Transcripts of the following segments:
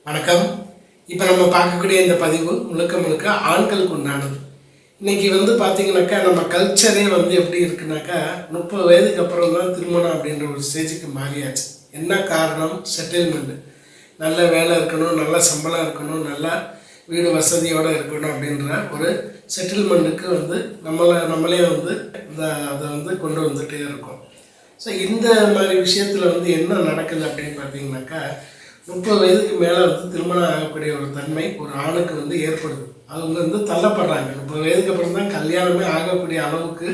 வணக்கம். இப்போ நம்ம பார்க்கக்கூடிய இந்த பதிவு முழுக்க முழுக்க ஆண்களுக்கு உண்டானது. இன்னைக்கு பார்த்தீங்கன்னாக்கா நம்ம கல்ச்சரே எப்படி இருக்குனாக்கா 30 வயதுக்கு அப்புறம் தான் திருமணம் அப்படின்ற ஒரு ஸ்டேஜுக்கு மாறியாச்சு. என்ன காரணம்? செட்டில்மெண்ட். நல்ல வேலை இருக்கணும், நல்ல சம்பளம் இருக்கணும், நல்லா வீடு வசதியோடு இருக்கணும் அப்படின்ற ஒரு செட்டில்மெண்ட்டுக்கு நம்மளே அதை கொண்டு வந்துகிட்டே இருக்கோம். ஸோ இந்த மாதிரி விஷயத்தில் என்ன நடக்குது அப்படின்னு பார்த்தீங்கன்னாக்கா 30 வயதுக்கு மேலே திருமணம் ஆகக்கூடிய ஒரு தன்மை ஒரு ஆணுக்கு ஏற்படுது. அவங்க தள்ளப்படுறாங்க. 30 வயதுக்கு அப்புறம் தான் கல்யாணமே ஆகக்கூடிய அளவுக்கு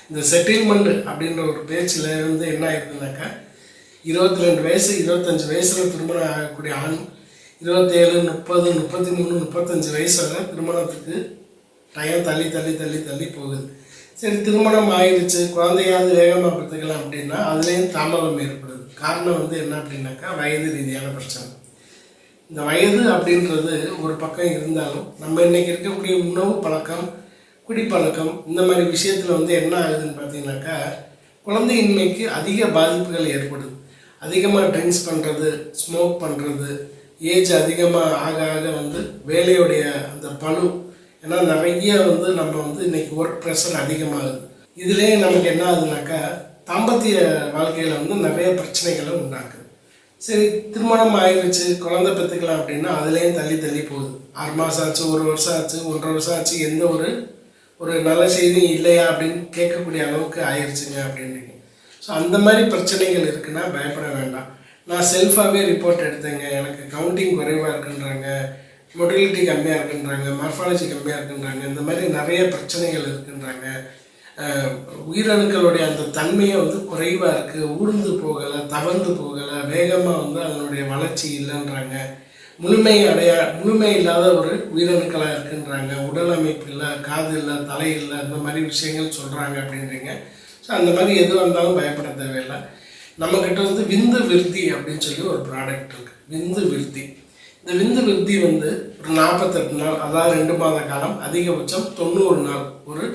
இந்த செட்டில்மெண்ட் அப்படின்ற ஒரு பேச்சில் என்ன ஆயிருக்குனாக்கா 22 வயசு 25 வயசில் திருமணம் ஆகக்கூடிய ஆண் 27, 30, 33, 35 வயசு வரை திருமணத்துக்கு டைம் தள்ளி தள்ளி தள்ளி தள்ளி போகுது. சரி, திருமணம் ஆயிடுச்சு, குழந்தையாவது வேகமாக பெற்றுக்கலாம் அப்படின்னா அதுலேயும் தாமதம் ஏற்படுது. காரணம் என்ன அப்படின்னாக்கா வயது ரீதியான பிரச்சனை. இந்த வயது அப்படின்றது ஒரு பக்கம் இருந்தாலும் நம்ம இன்றைக்கி இருக்கக்கூடிய உணவு பழக்கம், குடிப்பழக்கம், இந்த மாதிரி விஷயத்தில் என்ன ஆகுதுன்னு பார்த்தீங்கன்னாக்கா குழந்தையின்மைக்கு அதிக பாதிப்புகள் ஏற்படுது. அதிகமாக ட்ரிங்க்ஸ் பண்ணுறது, ஸ்மோக் பண்ணுறது, ஏஜ் அதிகமாக ஆக ஆக வேலையுடைய அந்த பளு, ஏன்னா நிறைய நம்ம இன்றைக்கி ஒர்க் ப்ரெஷர் அதிகமாகுது. இதுலேயே நமக்கு என்ன ஆகுதுனாக்கா தாம்பத்திய வாழ்க்கையில் நிறைய பிரச்சனைகளை உண்டாக்குது. சரி, திருமணம் ஆயிடுச்சு, குழந்தை பெற்றுக்கலாம் அப்படின்னா அதுலேயும் தள்ளி தள்ளி போகுது. 6 மாதம் ஆச்சு, 1 வருஷம் ஆச்சு, 1.5 வருஷம் ஆச்சு, எந்த ஒரு நல்ல செய்தியும் இல்லையா அப்படின்னு கேட்கக்கூடிய அளவுக்கு ஆயிடுச்சுங்க அப்படின்றீங்க. ஸோ அந்த மாதிரி பிரச்சனைகள் இருக்குன்னா பயப்பட வேண்டாம். நான் செல்ஃபாகவே ரிப்போர்ட் எடுத்தேங்க, எனக்கு கவுண்டிங் குறைவாக இருக்குன்றாங்க, மொட்டிலிட்டி கம்மியாக இருக்குன்றாங்க, மார்ஃபாலஜி கம்மியாக இருக்குன்றாங்க, இந்த மாதிரி நிறைய பிரச்சனைகள் இருக்குன்றாங்க. உயிரணுக்களுடைய அந்த தன்மையை குறைவாக இருக்குது, ஊர்ந்து போகலை, தவழ்ந்து போகலை, வேகமாக அதனுடைய வளர்ச்சி இல்லைன்றாங்க, முழுமை இல்லாத ஒரு உயிரணுக்களாக இருக்குன்றாங்க, உடல் அமைப்பு இல்லை, காது இல்லை, தலை இல்லை, இந்த மாதிரி விஷயங்கள் சொல்கிறாங்க அப்படின்றீங்க. ஸோ அந்த மாதிரி எது வந்தாலும் பயப்பட தேவையில்லை. நம்மக்கிட்ட விந்து விருத்தி அப்படின்னு சொல்லி ஒரு ப்ராடக்ட் இருக்குது, விந்து விருத்தி. இந்த விந்து விருத்தி ஒரு 48 நாள், அதாவது 2 மாத காலம், அதிகபட்சம் 90 நாள், ஒரு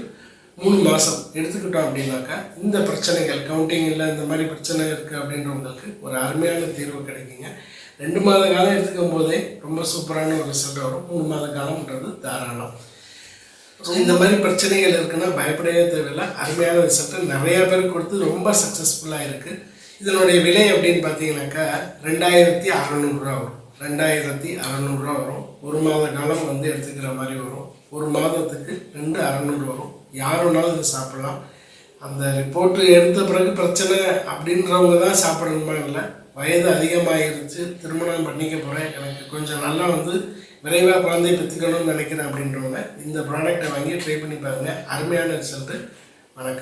3 மாதம் எடுத்துக்கிட்டோம் அப்படின்னாக்கா இந்த பிரச்சனைகள், கவுண்டிங் இல்லை, இந்த மாதிரி பிரச்சனை இருக்குது அப்படின்றவங்களுக்கு ஒரு அருமையான தீர்வு கிடைக்குங்க. 2 மாத காலம் எடுத்துக்கும் போதே ரொம்ப சூப்பரான ஒரு ரிசல்ட் வரும். 3 மாத காலம்ன்றது தாராளம். இந்த மாதிரி பிரச்சனைகள் இருக்குன்னா பயப்படவே தேவையில்லை. அருமையான ரிசல்ட்டு நிறையா பேருக்கு கொடுத்து ரொம்ப சக்ஸஸ்ஃபுல்லாக இருக்குது. இதனுடைய விலை அப்படின்னு பார்த்தீங்கன்னாக்கா 2600 ரூபா வரும். 2600 ரூபா வரும். 1 மாத காலம் எடுத்துக்கிற மாதிரி வரும். 1 மாதத்துக்கு 2600 வரும். யாருனாலும் இதை சாப்பிடலாம். அந்த ரிப்போர்ட்டு எடுத்த பிறகு பிரச்சனை அப்படின்றவங்க தான் சாப்பிடணுமா இல்லை, வயது அதிகமாகிருச்சு, திருமணம் பண்ணிக்க போகிறேன், எனக்கு கொஞ்சம் நல்லா விரைவாக குழந்தை பெற்றுக்கணும்னு நினைக்கிறேன் அப்படின்றவங்க இந்த ப்ராடக்டை வாங்கி ட்ரை பண்ணி பாருங்கள். அருமையான ரிசல்ட்டு. வணக்கம்.